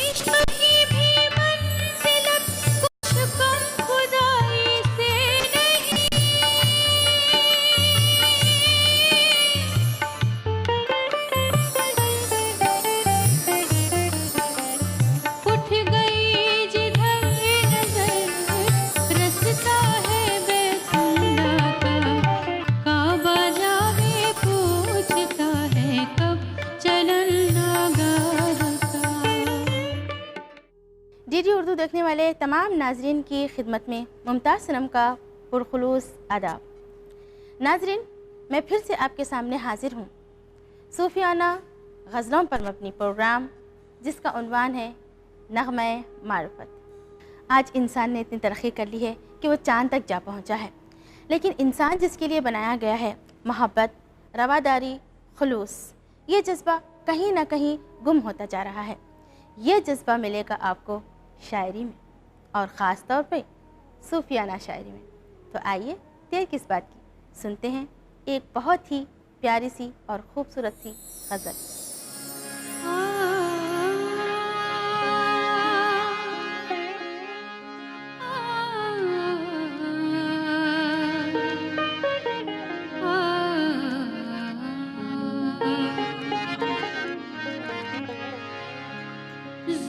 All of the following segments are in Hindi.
इश्क की भी मंजिलत कुछ कम खुदाई से नहीं, उठ गई जिधर नजर रसता है बेखुदा का, काबा जावे पूछता है कब चलन लगा रुका। डीडी उर्दू देखने वाले तमाम नाजरीन की खिदमत में मुमताज़ सनम का पुरखुलूस आदाब। नाजरीन, मैं फिर से आपके सामने हाजिर हूँ सूफियाना गज़लों पर मबनी प्रोग्राम जिसका उन्वान है नग़्मे मारिफत। आज इंसान ने इतनी तरक्की कर ली है कि वो चाँद तक जा पहुँचा है, लेकिन इंसान जिसके लिए बनाया गया है मोहब्बत, रवादारी, खुलूस, ये जज्बा कहीं ना कहीं गुम होता जा रहा है। ये जज्बा मिलेगा आपको शायरी में, और ख़ास तौर पे सूफियाना शायरी में। तो आइए देर किस बात की, सुनते हैं एक बहुत ही प्यारी सी और ख़ूबसूरत सी गज़ल।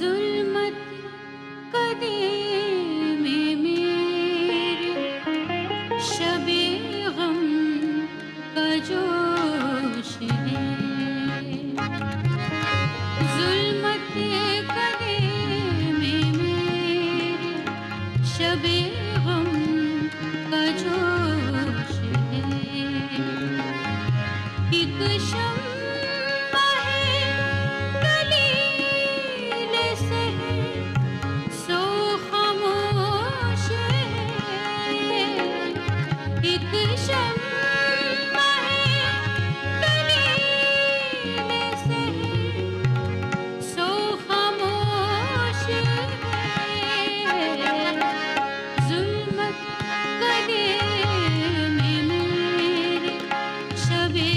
ज़ुल्मत कदे में मेरे शबे गम का जोश है, ज़ुल्मत कदे में मेरे शबे गम का जोश है, एक शम्मा है दलील से सो खामोश है, एक शम्मा है दलील से सो खामोश है, ज़ुल्मत कदे में मेरे शबे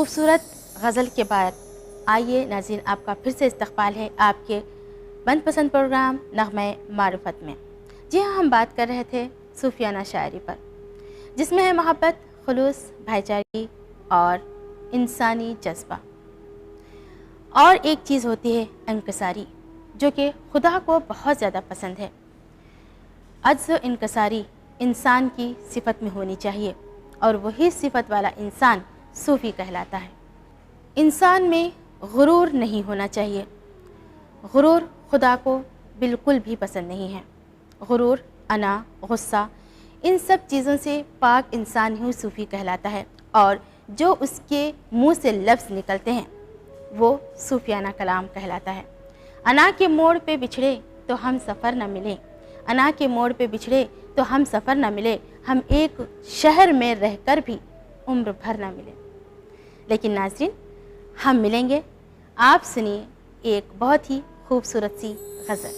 खूबसूरत गज़ल के बाद आइए नाज़रीन, आपका फिर से इस्तक़बाल है आपके मनपसंद प्रोग्राम नग़्मे मारिफत में। जी हाँ, हम बात कर रहे थे सूफियाना शायरी पर, जिसमें है मोहब्बत, खुलूस, भाईचारी और इंसानी जज्बा। और एक चीज़ होती है इंकसारी, जो कि खुदा को बहुत ज़्यादा पसंद है। अज्ज़ व इंकसारी इंसान की सिफत में होनी चाहिए और वही सिफत वाला इंसान सूफ़ी कहलाता है। इंसान में गुरूर नहीं होना चाहिए। गुरूर खुदा को बिल्कुल भी पसंद नहीं है। गुरूर, अना, गुस्सा, इन सब चीज़ों से पाक इंसान ही सूफ़ी कहलाता है और जो उसके मुंह से लफ्ज़ निकलते हैं वो सूफियाना कलाम कहलाता है। अना के मोड़ पे बिछड़े तो हम सफ़र न मिले, अना के मोड़ पे बिछड़े तो हम सफ़र न मिले, हम एक शहर में रहकर भी उम्र भर न मिले। लेकिन नाज़रीन, हम मिलेंगे। आप सुनिए एक बहुत ही खूबसूरत सी गज़ल।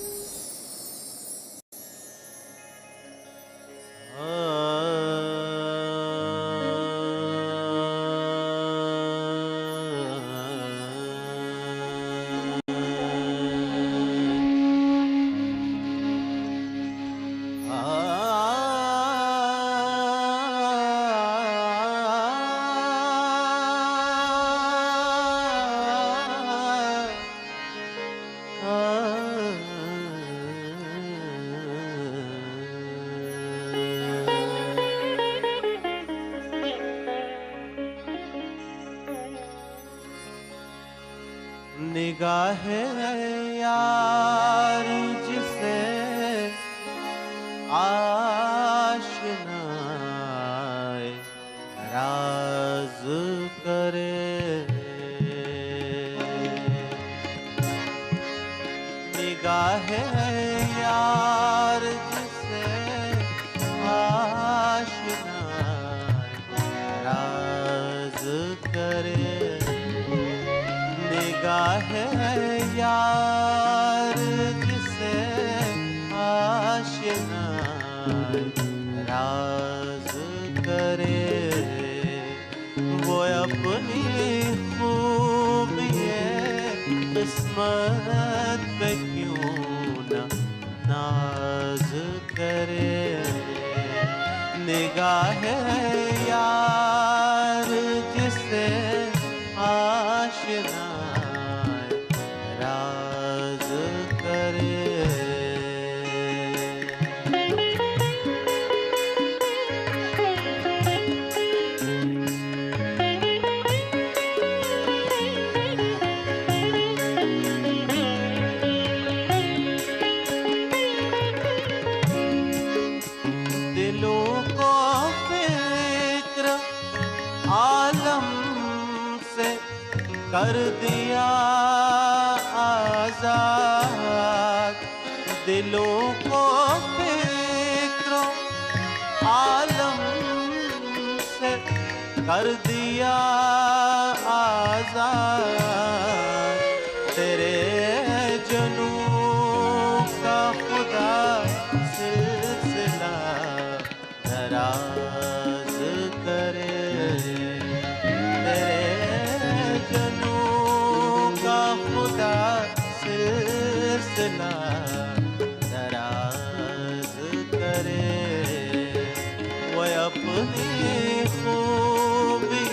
निगाह यार जिसे आशनाए राज करे, निगाह यार जिसे आशनाए राज करे, निगाह यार जिसे आशना राज करे, वो अपनी खूबिए किस्मत पे क्यों न नाज करे, निगाह यार जिसे आशना राज करे। दिलों को फिक्र आलम से कर दिया आजाद, दिलों को फिक्र आलम से कर दिया आजाद, तेरे जनू का खुदा सिलसिला दराज करे, तेरे जनू का खुदा सिलसिला दराज करे, वो अपनी खूबी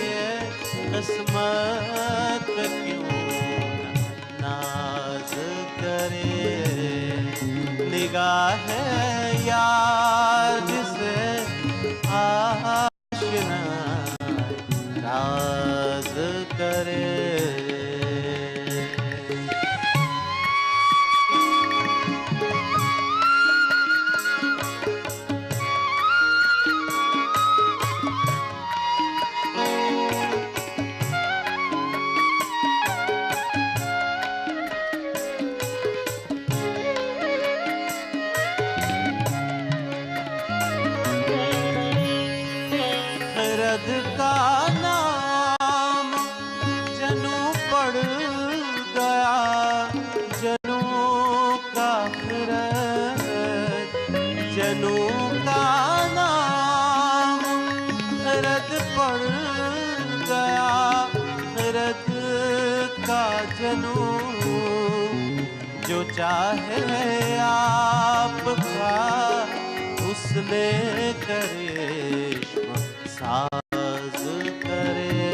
का जनूं, जो चाहे आपका उसने करिश्मा साज करे,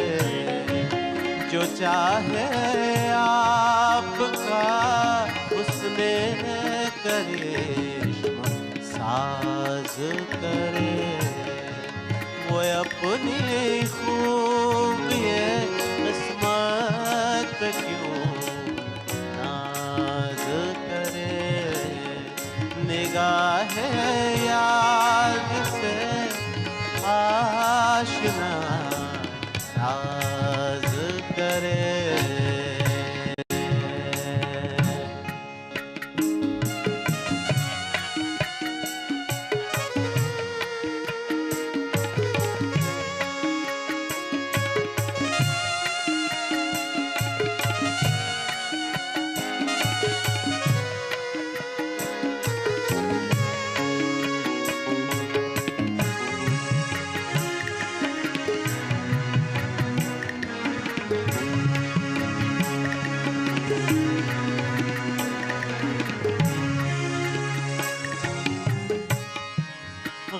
जो चाहे आपका उसने करिश्मा साज करे। वो अपनी खूबिए किस्मत पे क्यों नाज करे, निगाह याद से आशना राज करे।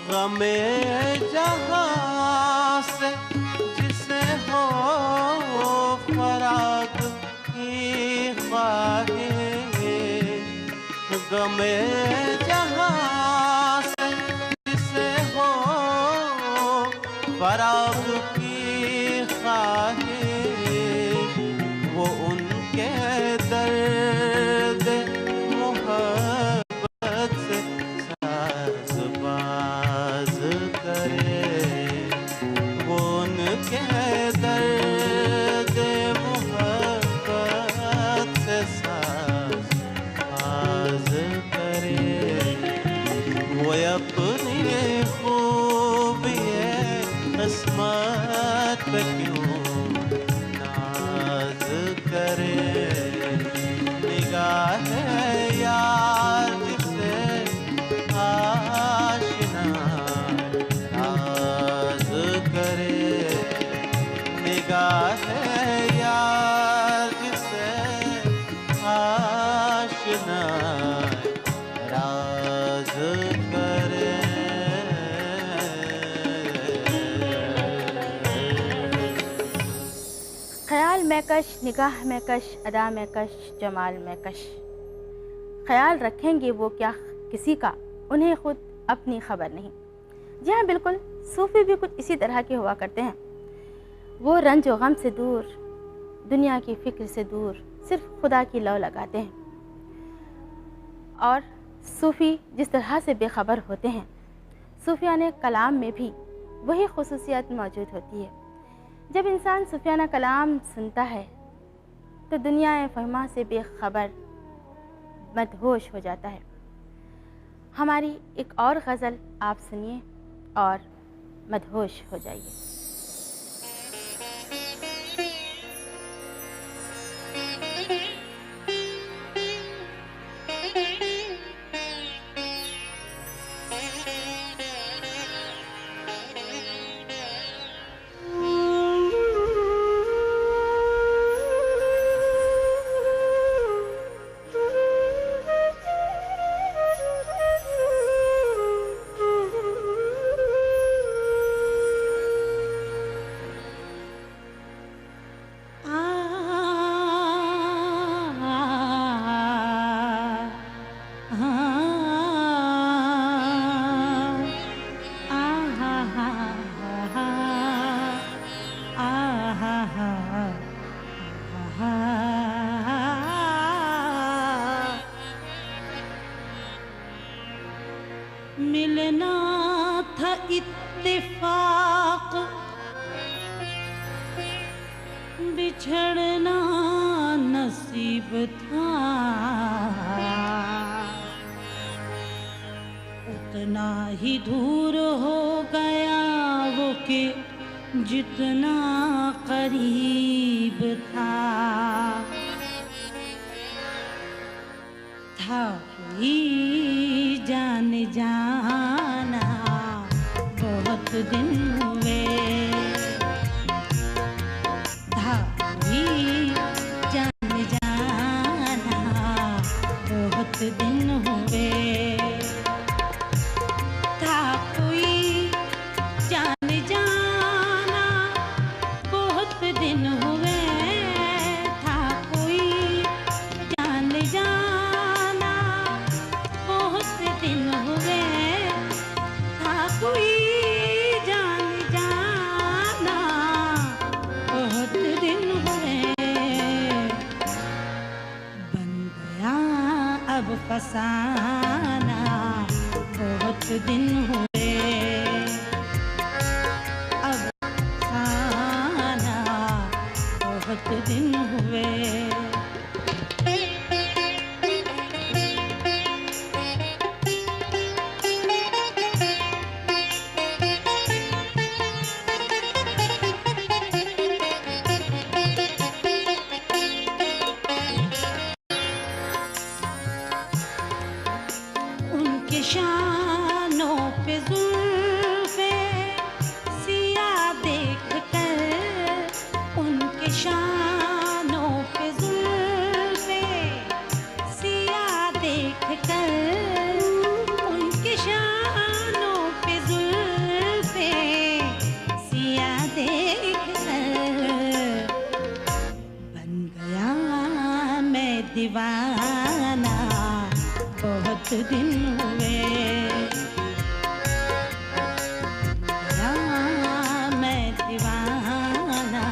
गमे जहाँ से जिसे हो फराग की ख्वाहिश, गमे जहाँ से जिसे हो फराग की ख्वाहिश, वो उनके दर्द मोहब्बत से साज़बाज़ करे, वो उनके दर्द मोहब्बत से साज़बाज़ करे। वो अपनी खूबिए किस्मत पे क्यों नाज करे, निगाह यार जिसे आशना राज करे, निगाह यार जिसे आशना राज करे। ख्याल में कश, निगाह में कश, अदा में कश, जमाल में कश। ख्याल रखेंगे वो क्या किसी का, उन्हें खुद अपनी खबर नहीं। जी हाँ, बिल्कुल, सूफ़ी भी कुछ इसी तरह के हुआ करते हैं। वो रंज व गम से दूर, दुनिया की फ़िक्र से दूर, सिर्फ खुदा की लौ लगाते हैं। और सूफ़ी जिस तरह से बेखबर होते हैं, सूफियाने कलाम में भी वही खुसूसियत मौजूद होती है। जब इंसान सूफियाना कलाम सुनता है तो दुनिया फ़हमा से बेखबर मदहोश हो जाता है। हमारी एक और गज़ल आप सुनिए और मदहोश हो जाइए। मिलना था इत्तेफाक, बिछड़ना नसीब था। उतना ही दूर हो गया वो कि जितना करीब था ही जान जाना बहुत दिन हुए, था ही जान फसाना बहुत दिन हुए, अब फसाना बहुत दिन हुए। उनके शानों पे जुल्फ़े सिया देख कर, उनके शानों पे जुल्फ़े सिया देख कर, उनके शानों पे जुल्फ़े सिया देख कर बन गया मैं दीवाना बहुत दिन हुए, या मैं दीवाना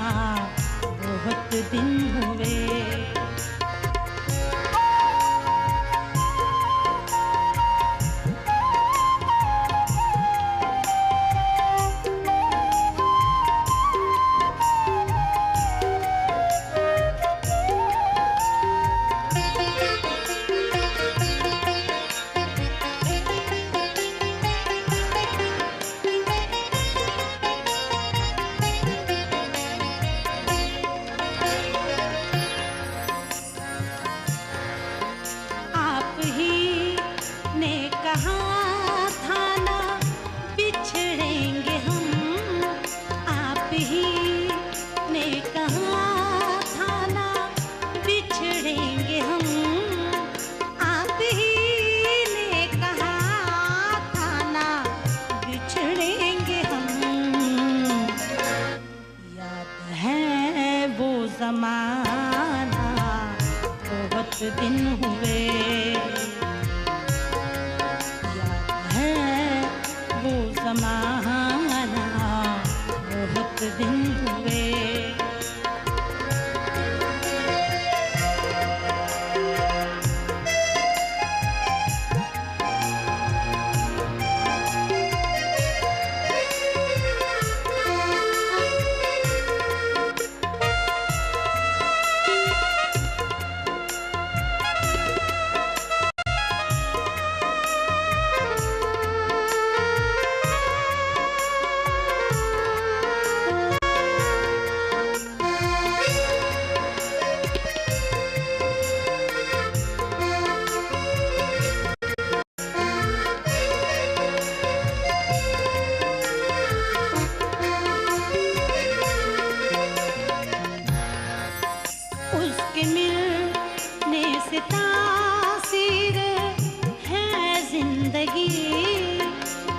बहुत दिन हुए। आप ही ने कहा था ना बिछड़ेंगे हम, आप ही ने कहा था ना बिछड़ेंगे हम, आप ही ने कहा था ना बिछड़ेंगे हम। याद है वो ज़माना बहुत दिन हुए, याद है वो ज़माना बहुत दिन हुए। उसके मिलने से तासीर है जिंदगी,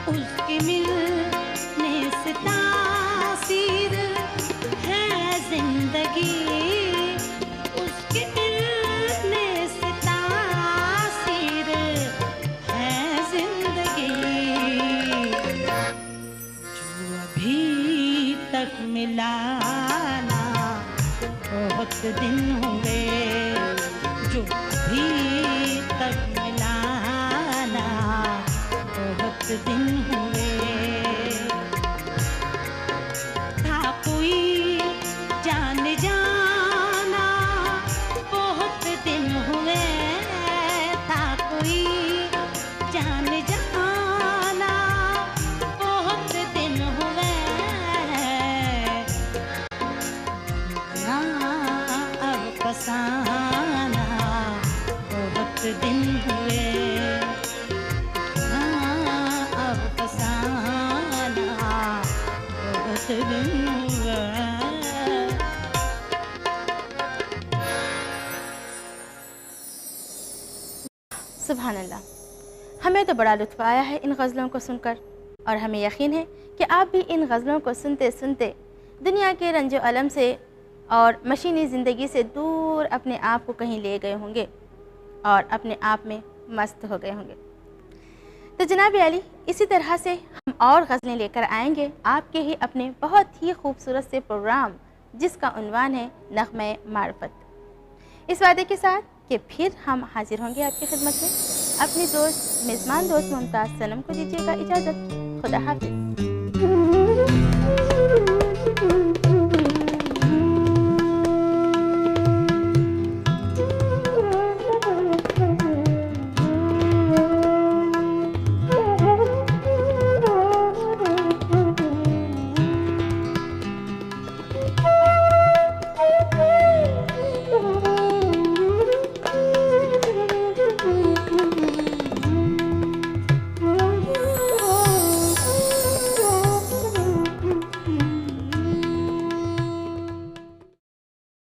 उसके मिलने से तासीर है जिंदगी, उसके मिलने से तासीर है जिंदगी। जो अभी तक मिला ना बहुत दिन हुए, जो अभी तक मिलाना बहुत दिन हुए। था कोई जान जाना बहुत दिन हुए, था कोई जान जाना बहुत दिन हुए। अब फसाना बहुत दिन हुए, अब फसाना बहुत दिन हुए। सुभान अल्लाह, हमें तो बड़ा लुत्फ़ आया है इन गज़लों को सुनकर, और हमें यकीन है कि आप भी इन गज़लों को सुनते सुनते दुनिया के रंजो अलम से और मशीनी ज़िंदगी से दूर अपने आप को कहीं ले गए होंगे और अपने आप में मस्त हो गए होंगे। तो जनाब अली, इसी तरह से हम और गज़लें लेकर आएंगे आपके ही अपने बहुत ही खूबसूरत से प्रोग्राम, जिसका उन्वान है नग़्मे मारिफ़त। इस वादे के साथ कि फिर हम हाजिर होंगे आपकी खिदमत में। अपनी दोस्त मेज़बान दोस्त मुमताज़ सनम को दीजिएगा इजाज़त। खुदा हाफिज़।